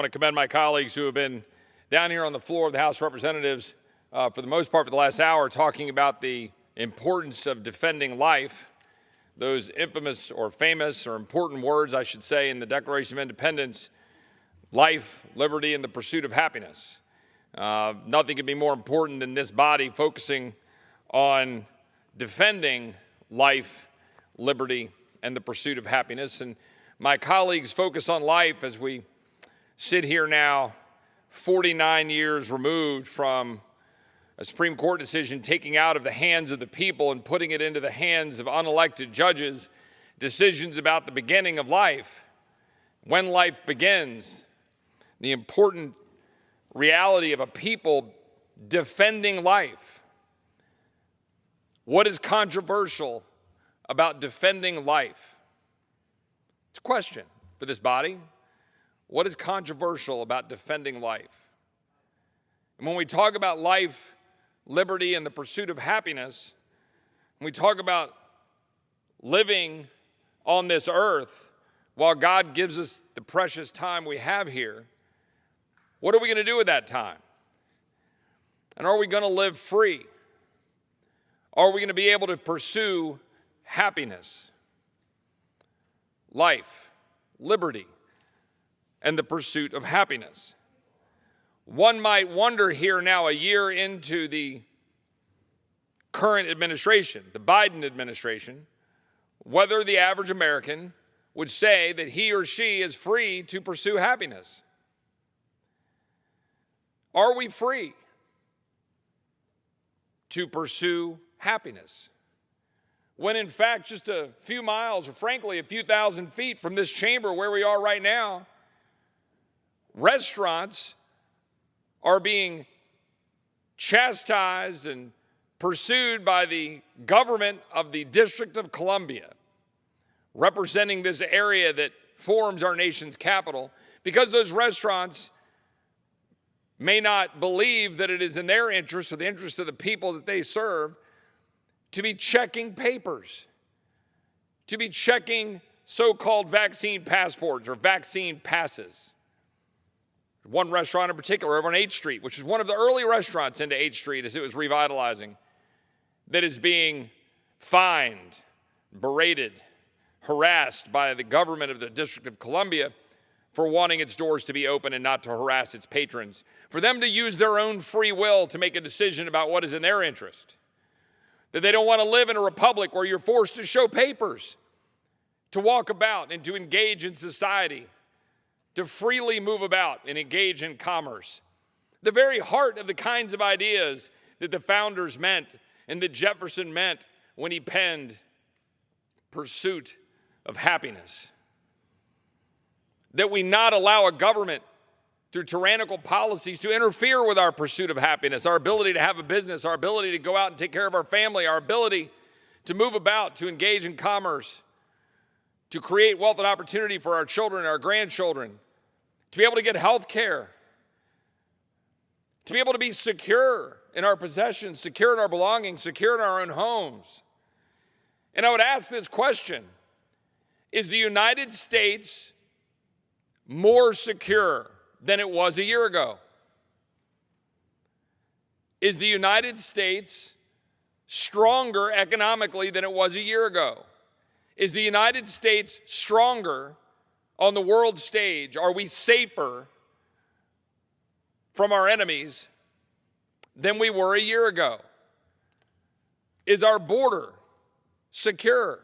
I want to commend my colleagues who have been down here on the floor of the House of Representatives for the most part for the last hour talking about the importance of defending life, those infamous or famous or important words, I should say, in the Declaration of Independence: life, liberty, and the pursuit of happiness. Nothing could be more important than this body focusing on defending life, liberty, and the pursuit of happiness. And my colleagues focus on life as we sit here now, 49 years removed from a Supreme Court decision taking out of the hands of the people and putting it into the hands of unelected judges decisions about the beginning of life, when life begins, the important reality of a people defending life. What is controversial about defending life? It's a question for this body. What is controversial about defending life? And when we talk about life, liberty, and the pursuit of happiness, when we talk about living on this earth while God gives us the precious time we have here, what are we going to do with that time? And are we going to live free? Are we going to be able to pursue happiness, life, liberty, and the pursuit of happiness? One might wonder here now, a year into the current administration, the Biden administration, whether the average American would say that he or she is free to pursue happiness. Are we free to pursue happiness? When in fact, just a few miles, or frankly, a few thousand feet from this chamber where we are right now, restaurants are being chastised and pursued by the government of the District of Columbia, representing this area that forms our nation's capital, because those restaurants may not believe that it is in their interest or the interest of the people that they serve to be checking papers, to be checking so-called vaccine passports or vaccine passes. One restaurant in particular over on 8th Street, which is one of the early restaurants into 8th Street as it was revitalizing, that is being fined, berated, harassed by the government of the District of Columbia for wanting its doors to be open and not to harass its patrons, for them to use their own free will to make a decision about what is in their interest, that they don't want to live in a republic where you're forced to show papers, to walk about and to engage in society, to freely move about and engage in commerce. The very heart of the kinds of ideas that the founders meant and that Jefferson meant when he penned Pursuit of Happiness. That we not allow a government through tyrannical policies to interfere with our pursuit of happiness, our ability to have a business, our ability to go out and take care of our family, our ability to move about, to engage in commerce, to create wealth and opportunity for our children and our grandchildren, to be able to get health care, to be able to be secure in our possessions, secure in our belongings, secure in our own homes. And I would ask this question: is the United States more secure than it was a year ago? Is the United States stronger economically than it was a year ago? Is the United States stronger on the world stage? Are we safer from our enemies than we were a year ago? Is our border secure?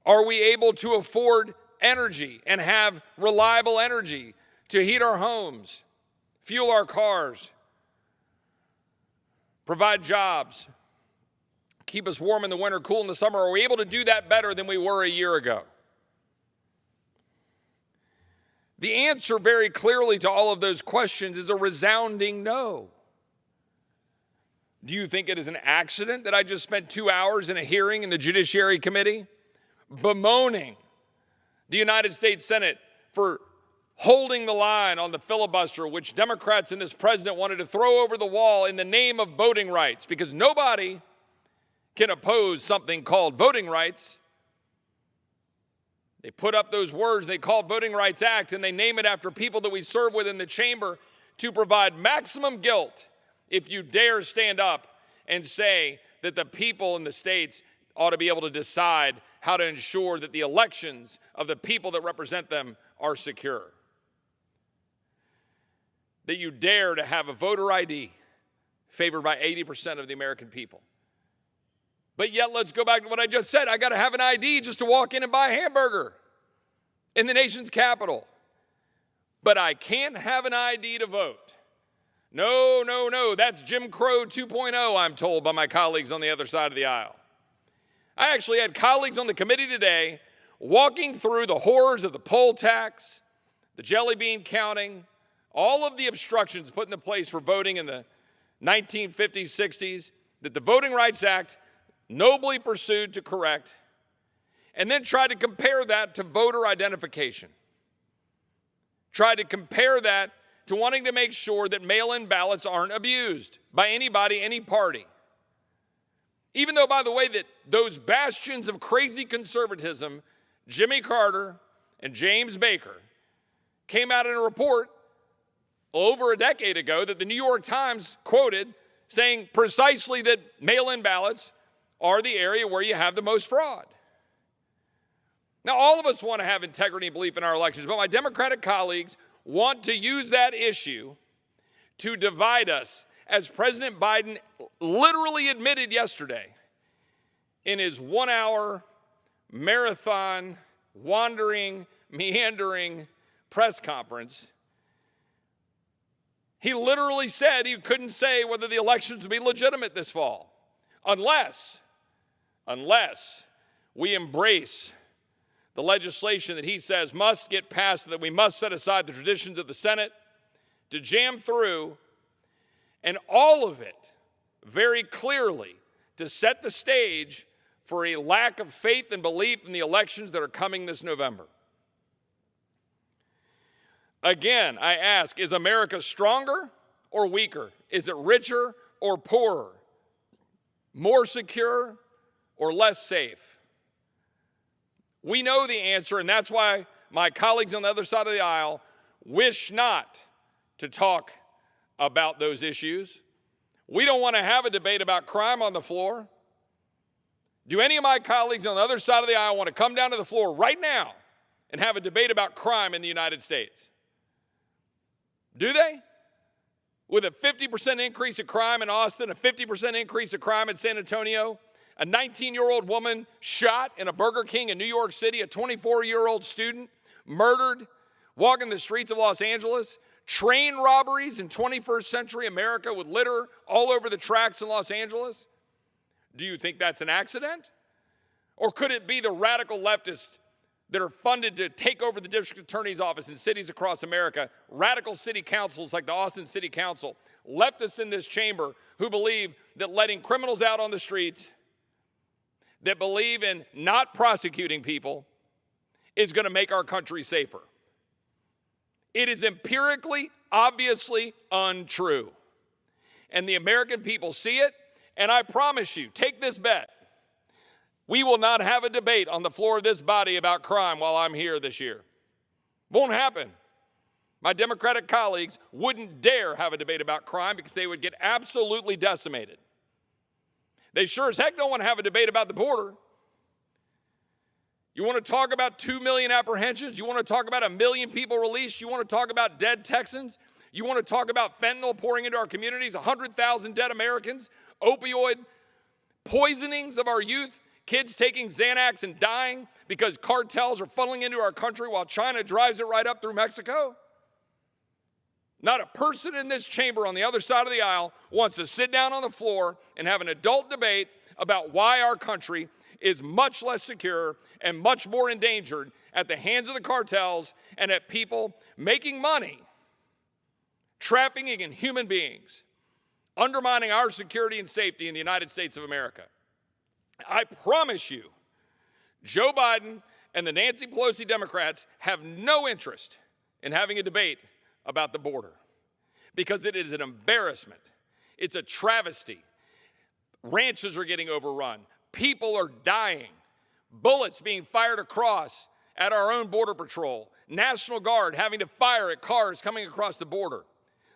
Are we able to afford energy and have reliable energy to heat our homes, fuel our cars, provide jobs, keep us warm in the winter, cool in the summer? Are we able to do that better than we were a year ago? The answer very clearly to all of those questions is a resounding no. Do you think it is an accident that I just spent 2 hours in a hearing in the Judiciary Committee bemoaning the United States Senate for holding the line on the filibuster, which Democrats and this president wanted to throw over the wall in the name of voting rights? Because nobody can oppose something called voting rights They put up those words, they call it Voting Rights Act, and they name it after people that we serve within the chamber to provide maximum guilt if you dare stand up and say that the people in the states ought to be able to decide how to ensure that the elections of the people that represent them are secure. That you dare to have a voter ID favored by 80% of the American people. But yet, let's go back to what I just said. I got to have an ID just to walk in and buy a hamburger in the nation's capital. But I can't have an ID to vote. No, no, no. That's Jim Crow 2.0, I'm told by my colleagues on the other side of the aisle. I actually had colleagues on the committee today walking through the horrors of the poll tax, the jelly bean counting, all of the obstructions put into place for voting in the 1950s, 60s, that the Voting Rights Act nobly pursued to correct, and then tried to compare that to voter identification. Tried to compare that to wanting to make sure that mail-in ballots aren't abused by anybody, any party. Even though, by the way, that those bastions of crazy conservatism, Jimmy Carter and James Baker, came out in a report over a decade ago that the New York Times quoted saying precisely that mail-in ballots are the area where you have the most fraud. Now, all of us want to have integrity and belief in our elections, but my Democratic colleagues want to use that issue to divide us, as President Biden literally admitted yesterday in his 1-hour marathon, wandering, meandering press conference. He literally said he couldn't say whether the elections would be legitimate this fall unless we embrace the legislation that he says must get passed, that we must set aside the traditions of the Senate to jam through, and all of it very clearly to set the stage for a lack of faith and belief in the elections that are coming this November. Again, I ask, is America stronger or weaker? Is it richer or poorer? More secure or less safe? We know the answer, and that's why my colleagues on the other side of the aisle wish not to talk about those issues. We don't want to have a debate about crime on the floor. Do any of my colleagues on the other side of the aisle want to come down to the floor right now and have a debate about crime in the United States? Do they? With a 50% increase of crime in Austin, a 50% increase of crime in San Antonio, a 19-year-old woman shot in a Burger King in New York City, a 24-year-old student murdered walking the streets of Los Angeles, train robberies in 21st century America with litter all over the tracks in Los Angeles. Do you think that's an accident? Or could it be the radical leftists that are funded to take over the district attorney's office in cities across America, radical city councils like the Austin City Council, leftists in this chamber who believe that letting criminals out on the streets, that believe in not prosecuting people, is going to make our country safer? It is empirically, obviously untrue. And the American people see it, and I promise you, take this bet, we will not have a debate on the floor of this body about crime while I'm here this year. Won't happen. My Democratic colleagues wouldn't dare have a debate about crime because they would get absolutely decimated. They sure as heck don't want to have a debate about the border. You want to talk about 2 million apprehensions? You want to talk about 1 million people released? You want to talk about dead Texans? You want to talk about fentanyl pouring into our communities, 100,000 dead Americans, opioid poisonings of our youth, kids taking Xanax and dying because cartels are funneling into our country while China drives it right up through Mexico? Not a person in this chamber on the other side of the aisle wants to sit down on the floor and have an adult debate about why our country is much less secure and much more endangered at the hands of the cartels and at people making money, trafficking in human beings, undermining our security and safety in the United States of America. I promise you, Joe Biden and the Nancy Pelosi Democrats have no interest in having a debate about the border because it is an embarrassment. It's a travesty. Ranches are getting overrun. People are dying. Bullets being fired across at our own Border Patrol, National Guard having to fire at cars coming across the border,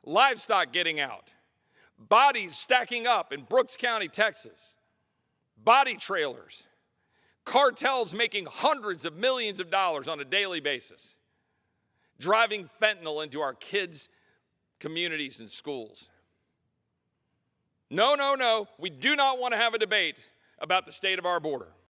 livestock getting out, bodies stacking up in Brooks County, Texas, body trailers, cartels making hundreds of millions of dollars on a daily basis, driving fentanyl into our kids' communities and schools. No, no, no, we do not want to have a debate about the state of our border.